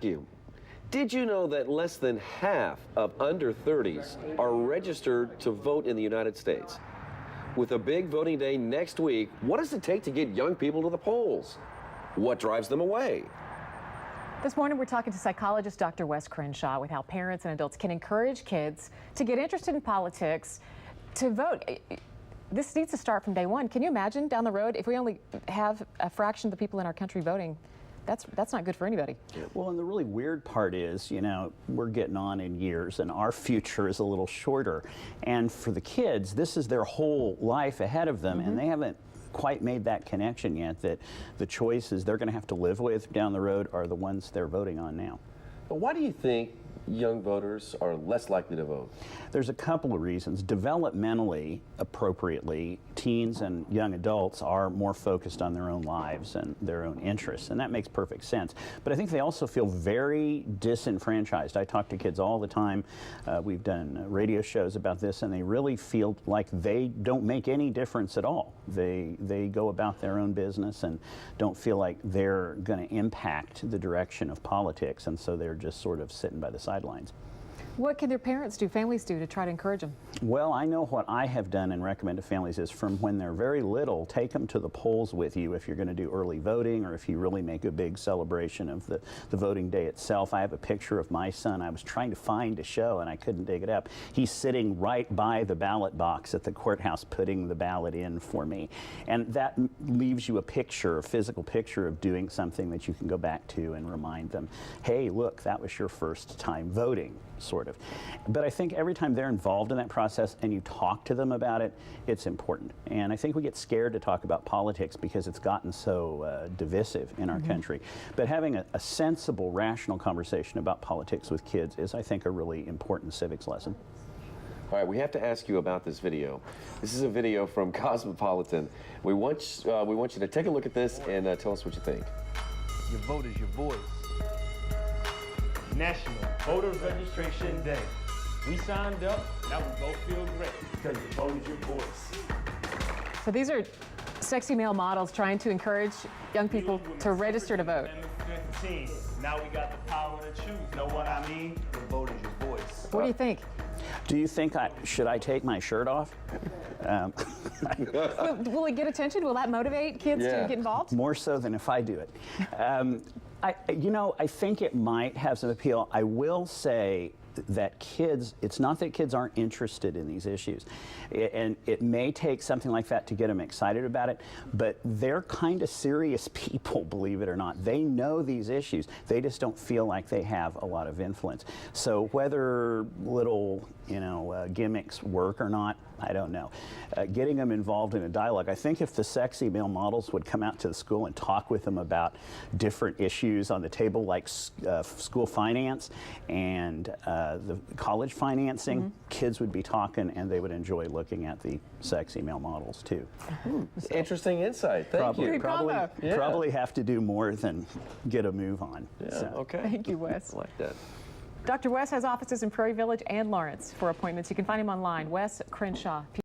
you, did you know that less than half of under 30s are registered to vote in the United States? With a big voting day next week, what does it take to get young people to the polls? What drives them away? This morning, we're talking to psychologist Dr. Wes Crenshaw with how parents and adults can encourage kids to get interested in politics, to vote. This needs to start from day one. Can you imagine down the road if we only have a fraction of the people in our country voting? That's not good for anybody. Well, and the really weird part is, you know, we're getting on in years and our future is a little shorter. And for the kids, this is their whole life ahead of them, and they haven't quite made that connection yet that the choices they're going to have to live with down the road are the ones they're voting on now. But why do you think young voters are less likely to vote? There's a couple of reasons. Developmentally, appropriately, teens and young adults are more focused on their own lives and their own interests, and that makes perfect sense. But I think they also feel very disenfranchised. I talk to kids all the time. We've done radio shows about this, and they really feel like they don't make any difference at all. They go about their own business and don't feel like they're going to impact the direction of politics, and so they're just sort of sitting by the sidelines. What can their parents do, families do, to try to encourage them? Well, I know what I have done and recommend to families is from when they're very little, take them to the polls with you if you're going to do early voting or if you really make a big celebration of the voting day itself. I have a picture of my son. I was trying to find a show and I couldn't dig it up. He's sitting right by the ballot box at the courthouse putting the ballot in for me. And that leaves you a picture, a physical picture of doing something that you can go back to and remind them, hey, look, that was your first time voting, sort of. But I think every time they're involved in that process and you talk to them about it, it's important. And I think we get scared to talk about politics because it's gotten so divisive in our country. But having a sensible, rational conversation about politics with kids is, I think, a really important civics lesson. All right, we have to ask you about this video. This is a video from Cosmopolitan. We want you to take a look at this and tell us what you think. Your vote is your voice. National Voters Registration Day. We signed up, now we both feel great because your vote is your voice. So these are sexy male models trying to encourage young people to register to vote. Amendment 15. Now we got the power to choose. Know what I mean? Your vote is your voice. What do you think? Do you think should I take my shirt off? Will it get attention? Will that motivate kids to get involved? More so than if I do it. I think it might have some appeal. I will say that kids, it's not that kids aren't interested in these issues. And it may take something like that to get them excited about it, but they're kind of serious people, believe it or not. They know these issues. They just don't feel like they have a lot of influence. So whether little, gimmicks work or not, I don't know. Getting them involved in a dialogue. I think if the sexy male models would come out to the school and talk with them about different issues on the table, like school finance and the college financing, kids would be talking and they would enjoy looking at the sexy male models too. Interesting insight. Thank you. Probably have to do more than get a move on. Yeah, so. okay. Thank you, Wes. I like that. Dr. Wes has offices in Prairie Village and Lawrence. For appointments, you can find him online, Wes Crenshaw.